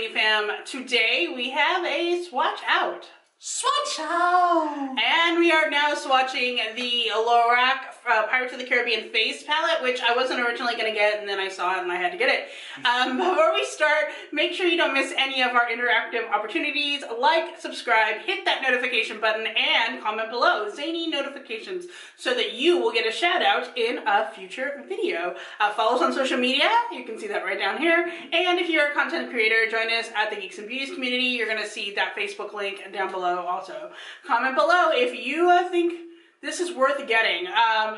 Zainey fam. Today we have a swatch out. Swatch out! And we are now swatching the Lorac Pirates of the Caribbean face palette, which I wasn't originally going to get, and then I saw it and I had to get it. Before we start, make sure you don't miss any of our interactive opportunities. Like, subscribe, hit that notification button, and comment below Zainey notifications so that you will get a shout out in a future video. Follow us on social media. You can see that right down here. And if you're a content creator, join us at the Geeks and Beauties community. You're going to see that Facebook link down below. Also, comment below if you think this is worth getting.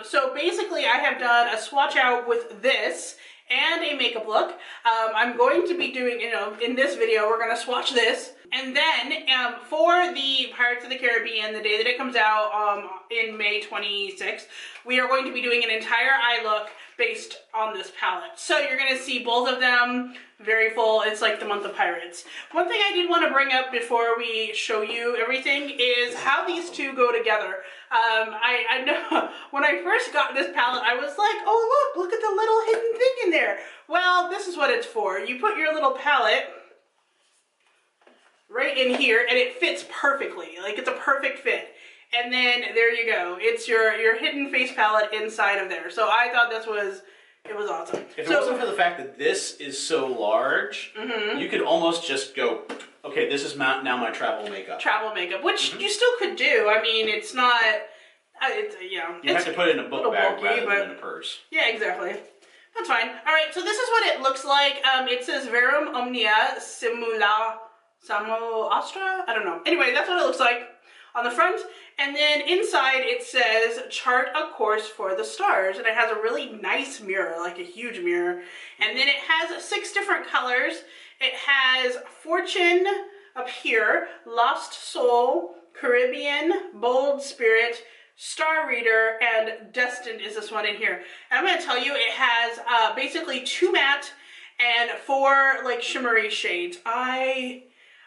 So basically, I have done a swatch out with this and a makeup look. I'm going to be doing, in this video, we're going to swatch this. And then for the Pirates of the Caribbean, the day that it comes out in May 26th, we are going to be doing an entire eye look based on this palette. So you're going to see both of them very full. It's like the month of pirates. One thing I did want to bring up before we show you everything is how these two go together. I know when I first got this palette, I was like, oh look at the little hidden thing in there. Well, this is what it's for. You put your little palette right in here and it fits perfectly. Like, it's a perfect fit. And then there you go. It's your hidden face palette inside of there. So I thought this was, it was awesome. If it wasn't for the fact that this is so large, you could almost just go, okay, this is now my travel makeup. Travel makeup, which you still could do. I mean, it's not, you have to put it in a book bag rather than in a purse. Yeah, exactly. That's fine. All right, so this is what it looks like. It says Verum Omnia Simula Samo Astra? I don't know. Anyway, that's what it looks like on the front. And then inside it says chart a course for the stars, and it has a really nice mirror, like a huge mirror. And then it has 6 different colors. It has Fortune up here, Lost Soul, Caribbean, Bold Spirit, Star Reader, and Destined is this one in here. And I'm going to tell you, it has basically 2 matte and 4 like shimmery shades.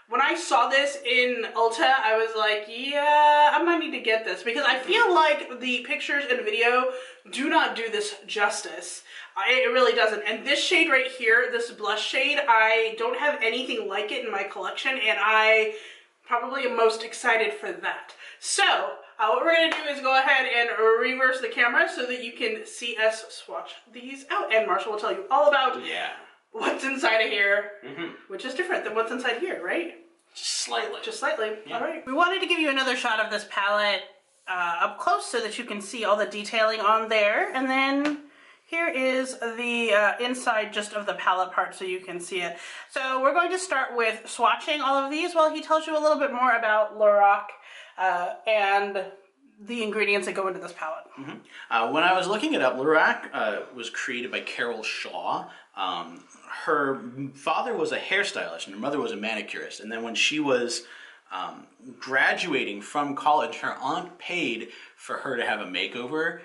When I saw this in Ulta, I was like, yeah, I might need to get this because I feel like the pictures and video do not do this justice. It really doesn't. And this shade right here, this blush shade, I don't have anything like it in my collection, and I probably am most excited for that. So what we're going to do is go ahead and reverse the camera so that you can see us swatch these out. And Marshall will tell you all about what's inside of here, which is different than what's inside here, right? Just slightly. Just slightly. Yeah. All right. We wanted to give you another shot of this palette up close so that you can see all the detailing on there. And then here is the inside just of the palette part so you can see it. So we're going to start with swatching all of these while he tells you a little bit more about Lorac and the ingredients that go into this palette. When I was looking it up, Lorac was created by Carol Shaw. Her father was a hairstylist and her mother was a manicurist. And then when she was graduating from college, her aunt paid for her to have a makeover.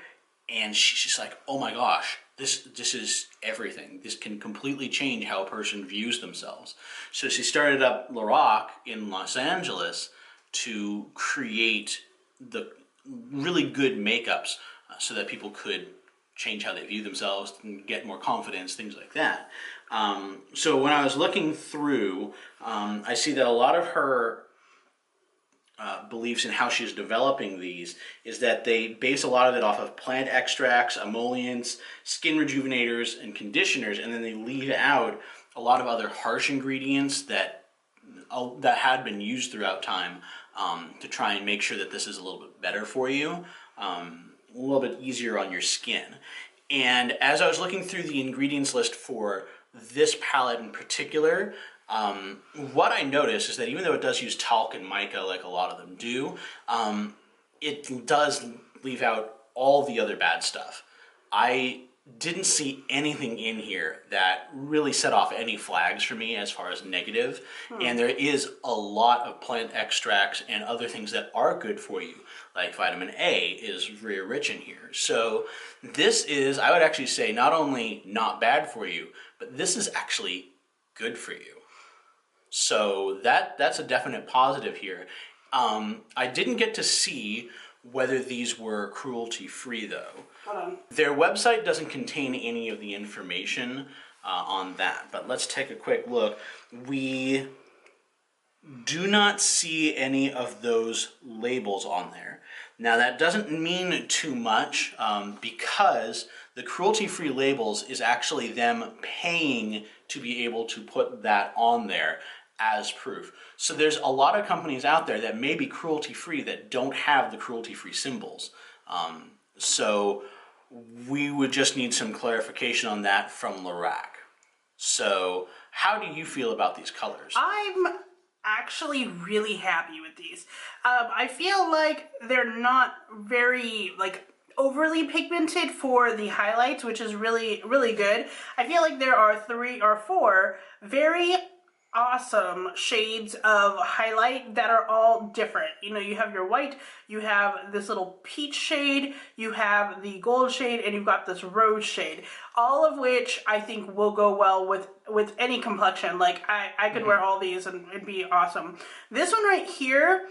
And she's just like, oh my gosh, this is everything. This can completely change how a person views themselves. So she started up Lorac in Los Angeles to create the really good makeups so that people could change how they view themselves and get more confidence, things like that. So when I was looking through, I see that a lot of her beliefs in how she's developing these is that they base a lot of it off of plant extracts, emollients, skin rejuvenators, and conditioners, and then they leave out a lot of other harsh ingredients that had been used throughout time to try and make sure that this is a little bit better for you, a little bit easier on your skin. And as I was looking through the ingredients list for this palette in particular, what I noticed is that even though it does use talc and mica like a lot of them do, it does leave out all the other bad stuff. I didn't see anything in here that really set off any flags for me as far as negative. And there is a lot of plant extracts and other things that are good for you, like vitamin A is very rich in here. So this is, I would actually say, not only not bad for you, but this is actually good for you. So that's a definite positive here. I didn't get to see whether these were cruelty-free though. Their website doesn't contain any of the information on that. But let's take a quick look. We do not see any of those labels on there. Now that doesn't mean too much because the cruelty-free labels is actually them paying to be able to put that on there as proof. So there's a lot of companies out there that may be cruelty-free that don't have the cruelty-free symbols. So we would just need some clarification on that from Lorac. So how do you feel about these colors? I'm actually really happy with these. I feel like they're not very overly pigmented for the highlights, which is really, really good. I feel like there are 3 or 4 very awesome shades of highlight that are all different. You know, you have your white, you have this little peach shade, you have the gold shade, and you've got this rose shade. All of which I think will go well with any complexion. Like I could wear all these and it'd be awesome. This one right here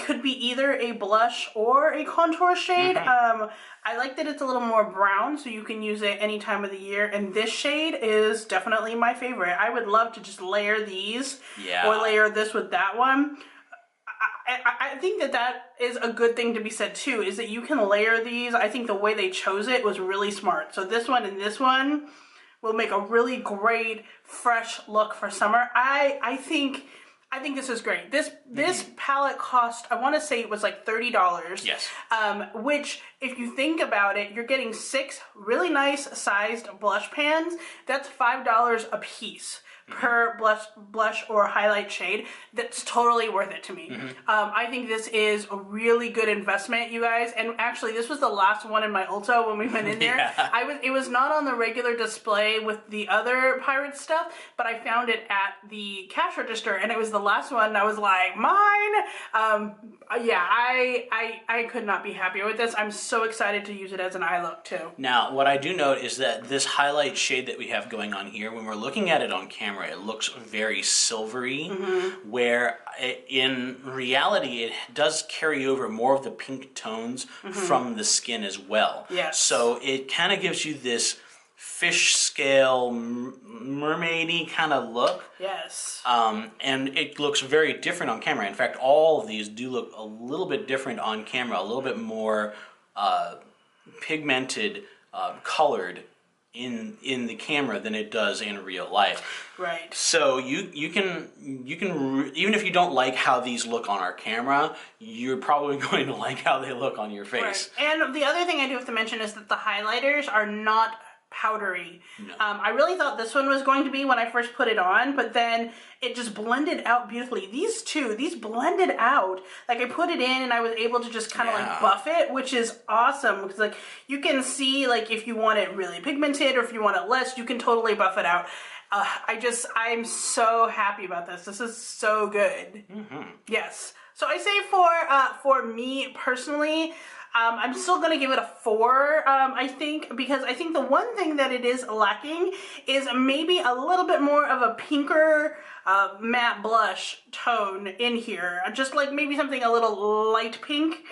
could be either a blush or a contour shade. I like that it's a little more brown, so you can use it any time of the year. And this shade is definitely my favorite. I would love to just layer these or layer this with that one. I think that is a good thing to be said too, is that you can layer these. I think the way they chose it was really smart. So this one and this one will make a really great fresh look for summer. I think this is great. This palette cost, I want to say it was like $30. Yes. Which, if you think about it, you're getting 6 really nice sized blush pans. That's $5 a piece per blush or highlight shade. That's totally worth it to me. I think this is a really good investment, you guys. And actually, this was the last one in my Ulta when we went in there. It was not on the regular display with the other pirate stuff, but I found it at the cash register, and it was the last one. And I was like, mine. Yeah, I could not be happier with this. I'm so excited to use it as an eye look too. Now, what I do note is that this highlight shade that we have going on here, when we're looking at it on camera, it looks very silvery, where in reality it does carry over more of the pink tones from the skin as well. Yes. So it kind of gives you this fish scale, mermaidy kind of look. Yes. And it looks very different on camera. In fact, all of these do look a little bit different on camera, a little bit more pigmented, colored in the camera than it does in real life. Right. So you can even if you don't like how these look on our camera, you're probably going to like how they look on your face. Right. And the other thing I do have to mention is that the highlighters are not powdery. No. I really thought this one was going to be when I first put it on, but then it just blended out beautifully. These blended out. Like I put it in and I was able to just kind of like buff it, which is awesome because like you can see like if you want it really pigmented or if you want it less, you can totally buff it out. I'm so happy about this. This is so good. Yes. So I say for me personally, I'm still going to give it a 4, I think, because I think the one thing that it is lacking is maybe a little bit more of a pinker matte blush tone in here. Just like maybe something a little light pink,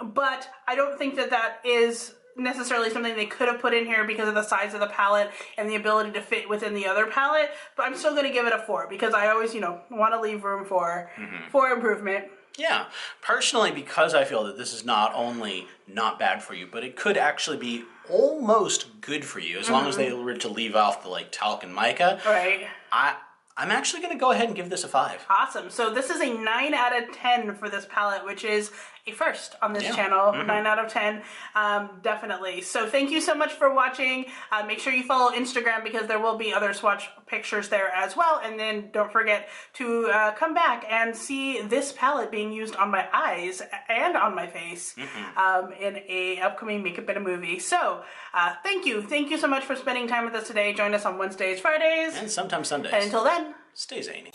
but I don't think that is necessarily something they could have put in here because of the size of the palette and the ability to fit within the other palette, but I'm still going to give it a 4 because I always, want to leave room for improvement. Yeah, personally, because I feel that this is not only not bad for you, but it could actually be almost good for you as long as they were to leave off the like talc and mica. Right. I'm actually going to go ahead and give this a 5. Awesome. So this is a 9 out of 10 for this palette, which is a first on this channel. 9 out of 10, definitely. So thank you so much for watching. Make sure you follow Instagram because there will be other swatch pictures there as well. And then don't forget to come back and see this palette being used on my eyes and on my face in a upcoming makeup in a movie. So thank you. Thank you so much for spending time with us today. Join us on Wednesdays, Fridays. And sometimes Sundays. And until then, stay zany.